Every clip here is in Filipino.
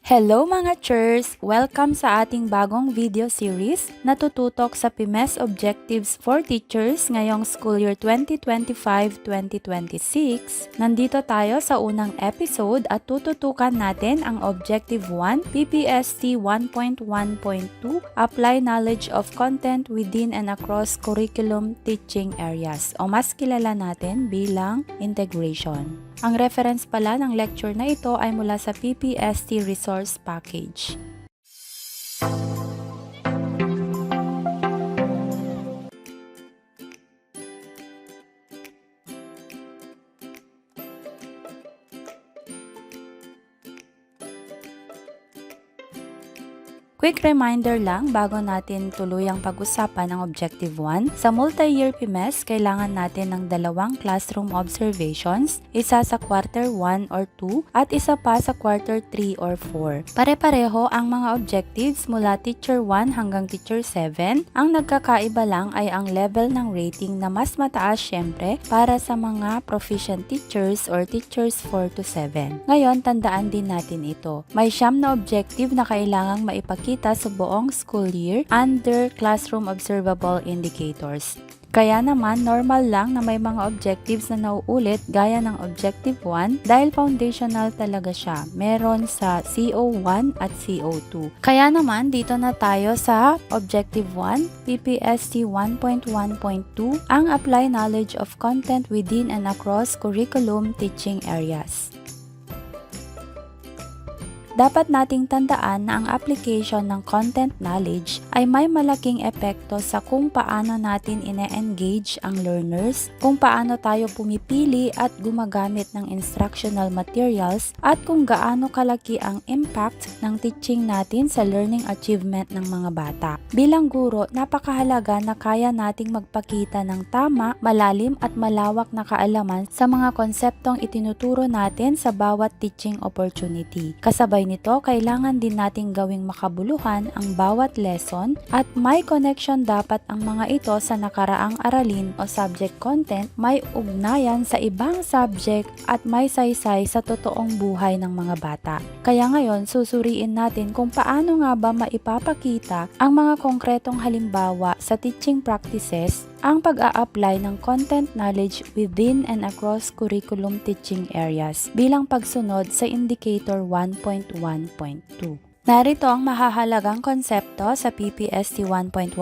Hello mga chers! Welcome sa ating bagong video series na tututok sa PMES Objectives for Teachers ngayong school year 2025-2026. Nandito tayo sa unang episode at tututukan natin ang Objective 1, PPST 1.1.2, Apply Knowledge of Content Within and Across Curriculum Teaching Areas o mas kilala natin bilang Integration. Ang reference pala ng lecture na ito ay mula sa PPST Resource Package. Quick reminder lang bago natin tuluyang pag-usapan ang Objective 1. Sa multi-year PMES, kailangan natin ng 2 classroom observations, isa sa quarter 1 or 2 at isa pa sa quarter 3 or 4. Pare-pareho ang mga objectives mula Teacher 1 hanggang Teacher 7. Ang nagkakaiba lang ay ang level ng rating na mas mataas syempre para sa mga proficient teachers or teachers 4 to 7. Ngayon, tandaan din natin ito. May 9 na objective na kailangang maipakita sa buong school year under Classroom Observable Indicators. Kaya naman, normal lang na may mga objectives na nauulit gaya ng Objective 1 dahil foundational talaga siya. Meron sa CO1 at CO2. Kaya naman, dito na tayo sa Objective 1, PPST 1.1.2, ang Apply Knowledge of Content Within and Across Curriculum Teaching Areas. Dapat nating tandaan na ang application ng content knowledge ay may malaking epekto sa kung paano natin ine-engage ang learners, kung paano tayo pumipili at gumagamit ng instructional materials, at kung gaano kalaki ang impact ng teaching natin sa learning achievement ng mga bata. Bilang guro, napakahalaga na kaya nating magpakita ng tama, malalim at malawak na kaalaman sa mga konseptong itinuturo natin sa bawat teaching opportunity. Kasabay nito, kailangan din nating gawing makabuluhan ang bawat lesson at may connection dapat ang mga ito sa nakaraang aralin o subject content, may ugnayan sa ibang subject at may saysay sa totoong buhay ng mga bata. Kaya ngayon, susuriin natin kung paano nga ba maipapakita ang mga konkretong halimbawa sa teaching practices ang pag-a-apply ng content knowledge within and across curriculum teaching areas bilang pagsunod sa Indicator 1.1.2. Narito ang mahahalagang konsepto sa PPST 1.1.2.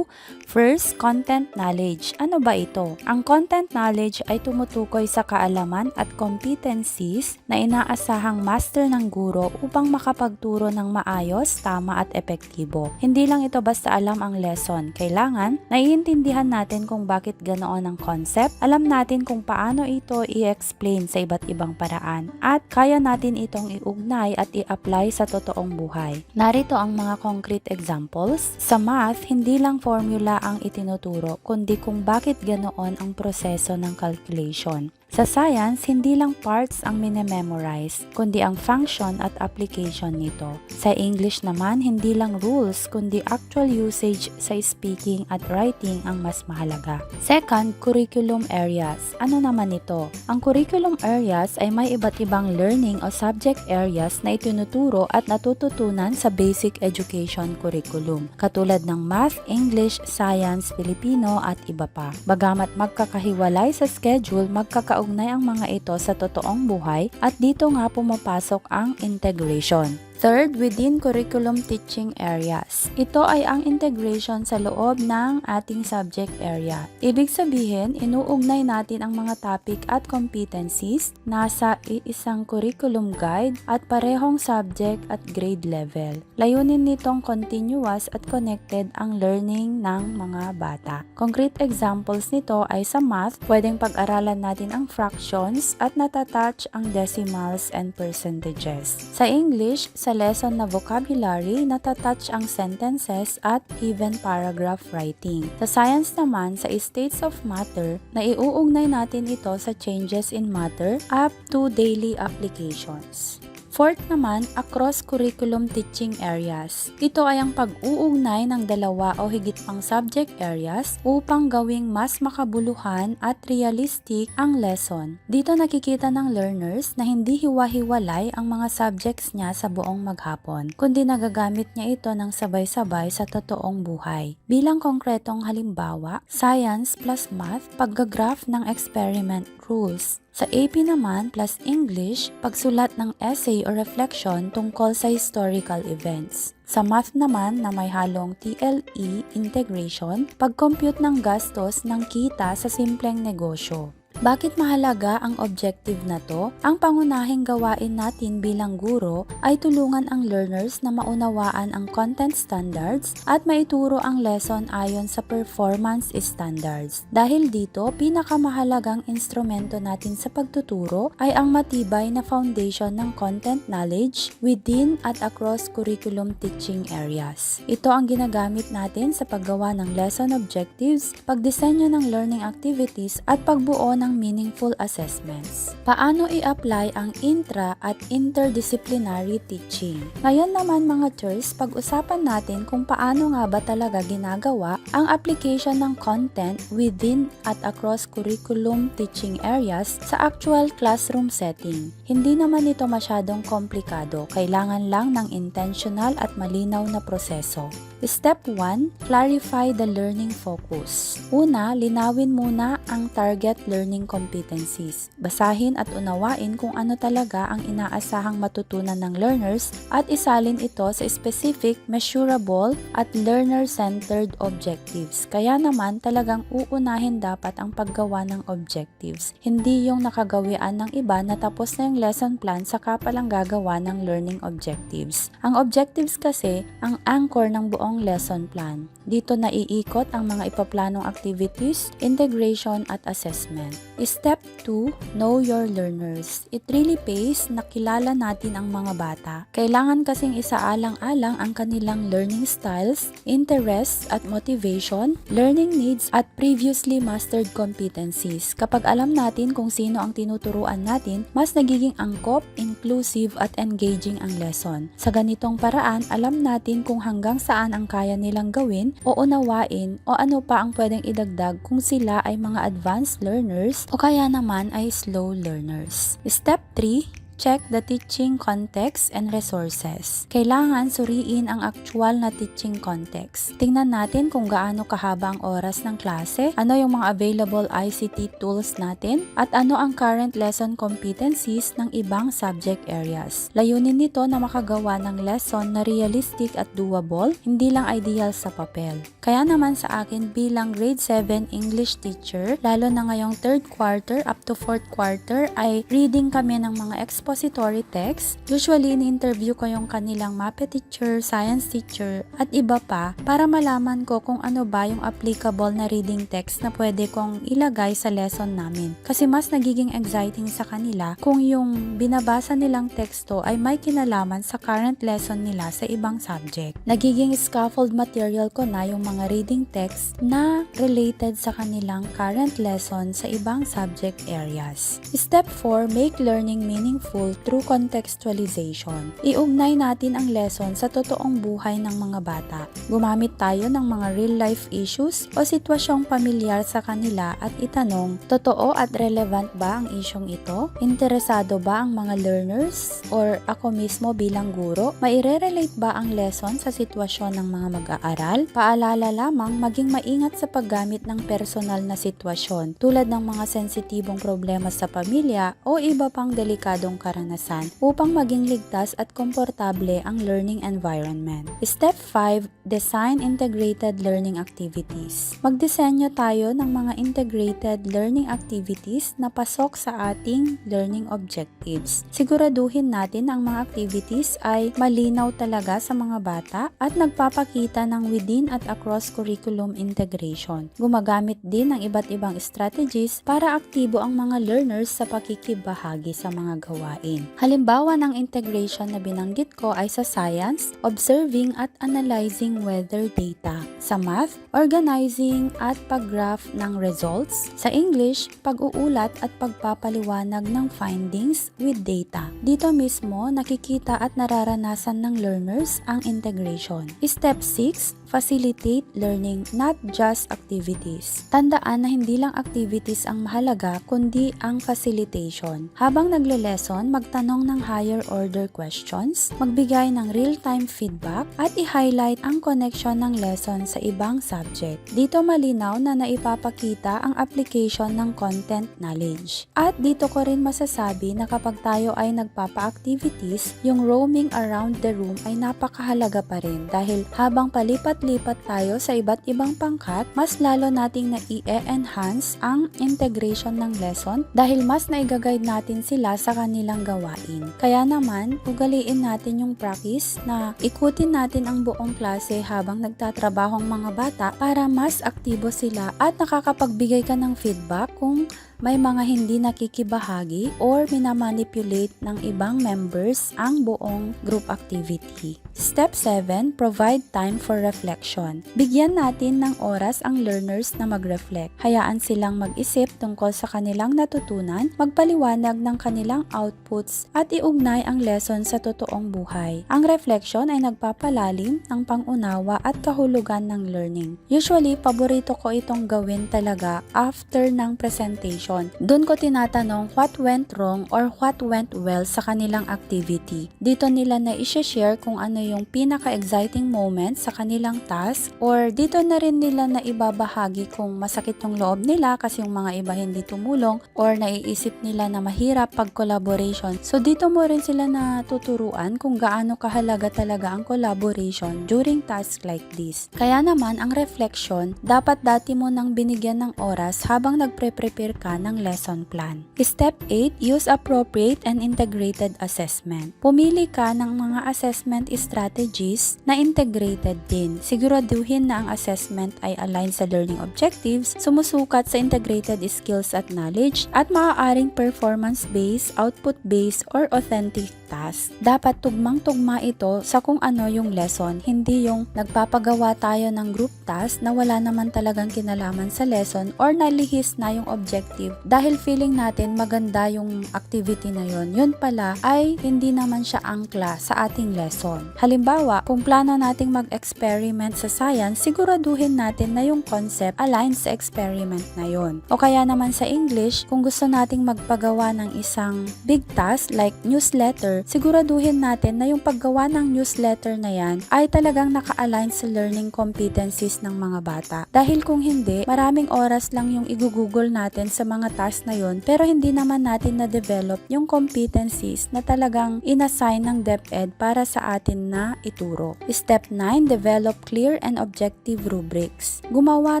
First, content knowledge. Ano ba ito? Ang content knowledge ay tumutukoy sa kaalaman at competencies na inaasahang master ng guro upang makapagturo ng maayos, tama at epektibo. Hindi lang ito basta alam ang lesson. Kailangan, naiintindihan natin kung bakit ganoon ang concept, alam natin kung paano ito i-explain sa iba't ibang paraan, at kaya natin itong iugnay at i-apply sa totoong buhay. Narito ang mga concrete examples. Sa math, hindi lang formula ang itinuturo, kundi kung bakit ganoon ang proseso ng calculation. Sa science, hindi lang parts ang minememorize, kundi ang function at application nito. Sa English naman, hindi lang rules, kundi actual usage sa speaking at writing ang mas mahalaga. Second, curriculum areas. Ano naman ito? Ang curriculum areas ay may iba't ibang learning o subject areas na itinuturo at natututunan sa basic education curriculum, katulad ng math, English, science, Filipino at iba pa. Bagamat magkakahiwalay sa schedule, magkakaugnay ang mga ito sa totoong buhay at dito nga pumapasok ang integration. Third, within curriculum teaching areas. Ito ay ang integration sa loob ng ating subject area. Ibig sabihin, inuugnay natin ang mga topic at competencies nasa isang curriculum guide at parehong subject at grade level. Layunin nitong continuous at connected ang learning ng mga bata. Concrete examples nito ay sa math, pwedeng pag-aralan natin ang fractions at natatouch ang decimals and percentages. Sa English, sa lesson na vocabulary, natatouch ang sentences at even paragraph writing. Sa science naman, sa states of matter, na iuugnay natin ito sa changes in matter up to daily applications. Fourth naman, across curriculum teaching areas. Ito ay ang pag-uugnay ng dalawa o higit pang subject areas upang gawing mas makabuluhan at realistic ang lesson. Dito nakikita ng learners na hindi hiwa-hiwalay ang mga subjects niya sa buong maghapon, kundi nagagamit niya ito ng sabay-sabay sa totoong buhay. Bilang konkretong halimbawa, science plus math, paggagraph ng experiment rules. Sa AP naman plus English, pagsulat ng essay o reflection tungkol sa historical events. Sa math naman na may halong TLE integration, pag-compute ng gastos ng kita sa simpleng negosyo. Bakit mahalaga ang objective na to? Ang pangunahing gawain natin bilang guro ay tulungan ang learners na maunawaan ang content standards at maituro ang lesson ayon sa performance standards. Dahil dito, pinakamahalagang instrumento natin sa pagtuturo ay ang matibay na foundation ng content knowledge within at across curriculum teaching areas. Ito ang ginagamit natin sa paggawa ng lesson objectives, pagdisenyo ng learning activities at pagbuo ng meaningful assessments. Paano i-apply ang intra at interdisciplinary teaching? Ngayon naman mga churs, pag-usapan natin kung paano nga ba talaga ginagawa ang application ng content within at across curriculum teaching areas sa actual classroom setting. Hindi naman ito masyadong komplikado, kailangan lang ng intentional at malinaw na proseso. Step 1, clarify the learning focus. Una, linawin muna ang target learning competencies. Basahin at unawain kung ano talaga ang inaasahang matutunan ng learners at isalin ito sa specific, measurable at learner-centered objectives. Kaya naman talagang uunahin dapat ang paggawa ng objectives. Hindi yung nakagawian ng iba na tapos na yung lesson plan saka palang gagawa ng learning objectives. Ang objectives kasi ang anchor ng buong lesson plan. Dito naiikot ang mga ipaplanong activities, integration at assessment. Step 2, know your learners. It really pays na kilala natin ang mga bata. Kailangan kasing isaalang-alang ang kanilang learning styles, interests at motivation, learning needs at previously mastered competencies. Kapag alam natin kung sino ang tinuturuan natin, mas nagiging angkop, inclusive at engaging ang lesson. Sa ganitong paraan, alam natin kung hanggang saan ang kaya nilang gawin o unawain o ano pa ang pwedeng idagdag kung sila ay mga advanced learners o kaya naman ay slow learners. Step 3, check the teaching context and resources. Kailangan suriin ang actual na teaching context. Tingnan natin kung gaano kahaba ang oras ng klase, ano yung mga available ICT tools natin, at ano ang current lesson competencies ng ibang subject areas. Layunin nito na makagawa ng lesson na realistic at doable, hindi lang ideal sa papel. Kaya naman sa akin bilang grade 7 English teacher, lalo na ngayong 3rd quarter up to 4th quarter, ay reading kami ng mga expository text. Usually, in-interview ko yung kanilang MAPE teacher, science teacher, at iba pa para malaman ko kung ano ba yung applicable na reading text na pwede kong ilagay sa lesson namin. Kasi mas nagiging exciting sa kanila kung yung binabasa nilang teksto ay may kinalaman sa current lesson nila sa ibang subject. Nagiging scaffold material ko na yung mga reading text na related sa kanilang current lesson sa ibang subject areas. Step 4, make learning meaningful through contextualization. Iugnay natin ang lesson sa totoong buhay ng mga bata. Gumamit tayo ng mga real-life issues o sitwasyong pamilyar sa kanila at itanong, totoo at relevant ba ang isyong ito? Interesado ba ang mga learners or ako mismo bilang guro? Maire-relate ba ang lesson sa sitwasyon ng mga mag-aaral? Paalala lamang, maging maingat sa paggamit ng personal na sitwasyon tulad ng mga sensitibong problema sa pamilya o iba pang delikadong karanasan upang maging ligtas at komportable ang learning environment. Step 5, design integrated learning activities. Magdisenyo tayo ng mga integrated learning activities na pasok sa ating learning objectives. Siguraduhin natin ang mga activities ay malinaw talaga sa mga bata at nagpapakita ng within at across curriculum integration. Gumagamit din ng iba't ibang strategies para aktibo ang mga learners sa pakikibahagi sa mga gawain. gawain. Halimbawa ng integration na binanggit ko ay sa science, observing at analyzing weather data. Sa math, organizing at pag-graph ng results. Sa English, pag-uulat at pagpapaliwanag ng findings with data. Dito mismo, nakikita at nararanasan ng learners ang integration. Step 6, facilitate learning, not just activities. Tandaan na hindi lang activities ang mahalaga, kundi ang facilitation. Habang nagle-lesson, magtanong ng higher order questions, magbigay ng real-time feedback, at i-highlight ang connection ng lesson sa ibang subject. Dito malinaw na naipapakita ang application ng content knowledge. At dito ko rin masasabi na kapag tayo ay nagpapa-activities, yung roaming around the room ay napakahalaga pa rin dahil habang palipat-lipat tayo sa iba't ibang pangkat, mas lalo nating na-i-enhance ang integration ng lesson dahil mas naiga-guide natin sila sa kanilang gawain. Kaya naman, ugaliin natin yung practice na ikutin natin ang buong klase habang nagtatrabaho ang mga bata para mas aktibo sila at nakakapagbigay ka ng feedback kung may mga hindi nakikibahagi or minamanipulate ng ibang members ang buong group activity. Step 7, provide time for reflection. Bigyan natin ng oras ang learners na mag-reflect. Hayaan silang mag-isip tungkol sa kanilang natutunan, magpaliwanag ng kanilang outputs at iugnay ang lesson sa totoong buhay. Ang reflection ay nagpapalalim ng pangunawa at kahulugan ng learning. Usually, paborito ko itong gawin talaga after ng presentation. Doon ko tinatanong what went wrong or what went well sa kanilang activity. Dito nila na i-share kung ano yung pinaka-exciting moment sa kanilang task or dito na rin nila na ibabahagi kung masakit yung loob nila kasi yung mga iba hindi tumulong or naiisip nila na mahirap pag collaboration. So dito mo rin sila natuturuan kung gaano kahalaga talaga ang collaboration during tasks like this. Kaya naman ang reflection, dapat dati mo nang binigyan ng oras habang nagpre-prepare ka ng lesson plan. Step 8, use appropriate and integrated assessment. Pumili ka ng mga assessment strategies na integrated din. Siguraduhin na ang assessment ay aligned sa learning objectives, sumusukat sa integrated skills at knowledge, at maaaring performance-based, output-based, or authentic task. Dapat tugmang-tugma ito sa kung ano yung lesson, hindi yung nagpapagawa tayo ng group task na wala naman talagang kinalaman sa lesson or nalihis na yung objective dahil feeling natin maganda yung activity na yun pala ay hindi naman siya angkla sa ating lesson. Halimbawa, kung plano nating mag-experiment sa science, siguraduhin natin na yung concept aligns sa experiment na yun. O kaya naman sa English, kung gusto nating magpagawa ng isang big task like newsletter, siguraduhin natin na yung paggawa ng newsletter na yan ay talagang naka-align sa learning competencies ng mga bata. Dahil kung hindi, maraming oras lang yung igugugol natin sa mga task na yun, pero hindi naman natin na-develop yung competencies na talagang inassign ng DepEd para sa atin na ituro. Step 9, develop clear and objective rubrics. Gumawa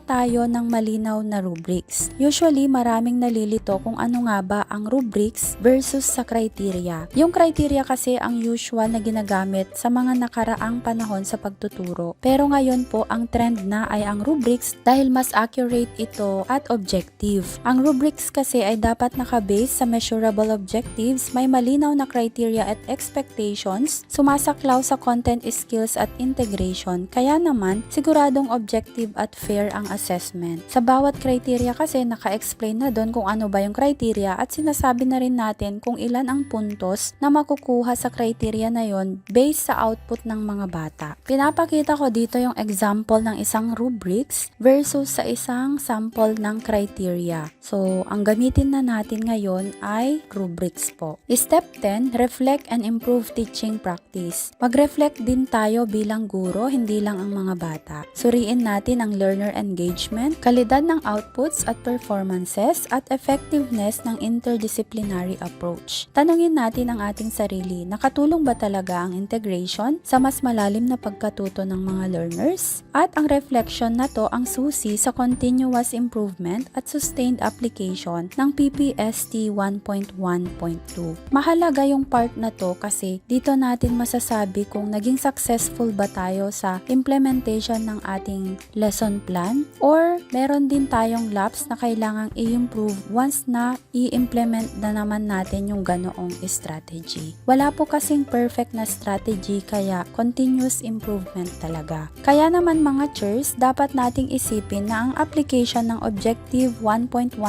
tayo ng malinaw na rubrics. Usually, maraming nalilito kung ano nga ba ang rubrics versus sa criteria. Yung criteria kasi ang usual na ginagamit sa mga nakaraang panahon sa pagtuturo. Pero ngayon po, ang trend na ay ang rubrics dahil mas accurate ito at objective. Ang rubrics kasi ay dapat nakabase sa measurable objectives, may malinaw na criteria at expectations, sumasaklaw sa content skills at integration. Kaya naman, siguradong objective at fair ang assessment. Sa bawat criteria kasi naka-explain na doon kung ano ba yung criteria at sinasabi na rin natin kung ilan ang puntos na makukuha sa criteria na yon based sa output ng mga bata. Pinapakita ko dito yung example ng isang rubrics versus sa isang sample ng criteria. So, ang gamitin na natin ngayon ay rubrics po. Step 10, reflect and improve teaching practice. Mag-reflect din tayo bilang guro, hindi lang ang mga bata. Suriin natin ang learner engagement, kalidad ng outputs at performances, at effectiveness ng interdisciplinary approach. Tanungin natin ang ating sarili sarili, nakatulong ba talaga ang integration sa mas malalim na pagkatuto ng mga learners? At ang reflection na to ang susi sa continuous improvement at sustained application ng PPST 1.1.2. Mahalaga yung part na to kasi dito natin masasabi kung naging successful ba tayo sa implementation ng ating lesson plan or meron din tayong laps na kailangang i-improve once na i-implement na naman natin yung ganoong strategy. Wala po kasing perfect na strategy kaya continuous improvement talaga. Kaya naman mga churs, dapat nating isipin na ang application ng Objective 1.1.2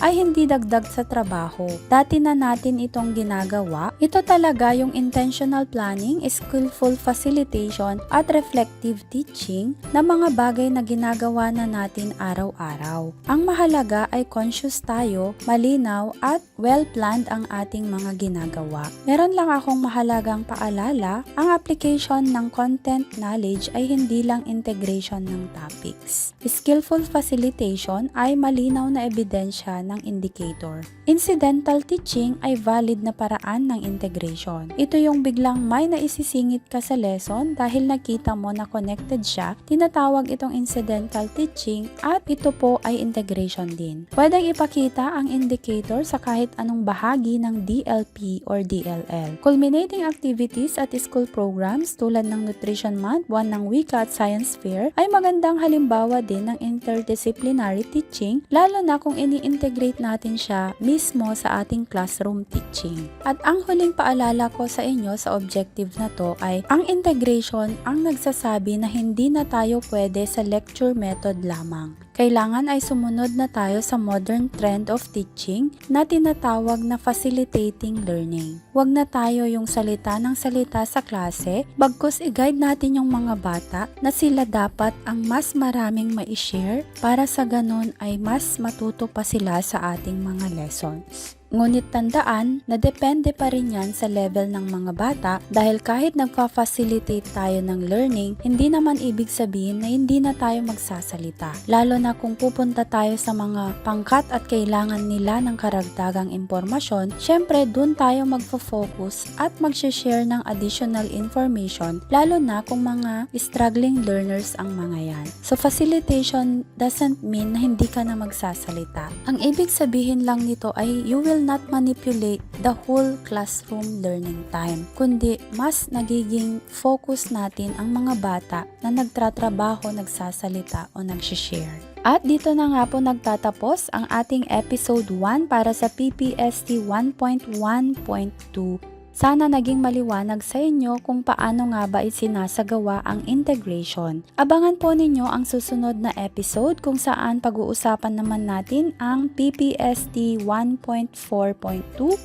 ay hindi dagdag sa trabaho. Dati na natin itong ginagawa. Ito talaga yung intentional planning, skillful facilitation at reflective teaching na mga bagay na ginagawa na natin araw-araw. Ang mahalaga ay conscious tayo, malinaw at well-planned ang ating mga ginagawa. Meron lang akong mahalagang paalala, ang application ng content knowledge ay hindi lang integration ng topics. Skillful facilitation ay malinaw na ebidensya ng indicator. Incidental teaching ay valid na paraan ng integration. Ito yung biglang may naisisingit ka sa lesson dahil nakita mo na connected siya, tinatawag itong incidental teaching at ito po ay integration din. Pwedeng ipakita ang indicator sa kahit anong bahagi ng DLP or DLL. Culminating activities at school programs tulad ng Nutrition Month, Buwan ng Wika at Science Fair ay magandang halimbawa din ng interdisciplinary teaching lalo na kung ini-integrate natin siya mismo sa ating classroom teaching. At ang huling paalala ko sa inyo sa objective na to ay ang integration ang nagsasabi na hindi na tayo pwede sa lecture method lamang. Kailangan ay sumunod na tayo sa modern trend of teaching na tinatawag na facilitating learning. Huwag na tayo yung salita ng salita sa klase, bagkus i-guide natin yung mga bata na sila dapat ang mas maraming ma-share para sa ganun ay mas matuto pa sila sa ating mga lessons. Ngunit tandaan na depende pa rin yan sa level ng mga bata dahil kahit nagpa-facilitate tayo ng learning, hindi naman ibig sabihin na hindi na tayo magsasalita. Lalo na kung pupunta tayo sa mga pangkat at kailangan nila ng karagdagang impormasyon, syempre dun tayo magfo-focus at mag-share ng additional information lalo na kung mga struggling learners ang mga yan. So facilitation doesn't mean na hindi ka na magsasalita. Ang ibig sabihin lang nito ay you will not manipulate the whole classroom learning time, kundi mas nagiging focus natin ang mga bata na nagtatrabaho, nagsasalita o nag-share. At dito na nga po nagtatapos ang ating episode 1 para sa PPST 1.1.2. Sana naging maliwanag sa inyo kung paano nga ba isinasagawa ang integration. Abangan po ninyo ang susunod na episode kung saan pag-uusapan naman natin ang PPST 1.4.2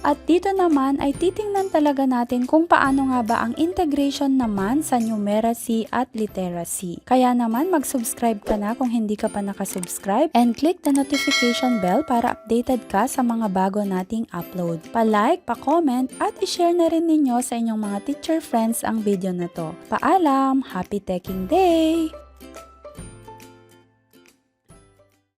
at dito naman ay titingnan talaga natin kung paano nga ba ang integration naman sa numeracy at literacy. Kaya naman mag-subscribe ka na kung hindi ka pa nakasubscribe and click the notification bell para updated ka sa mga bago nating upload. Pa-like, pa-comment at i-share na rin ninyo sa inyong mga teacher friends ang video na to. Paalam! Happy Teching Day!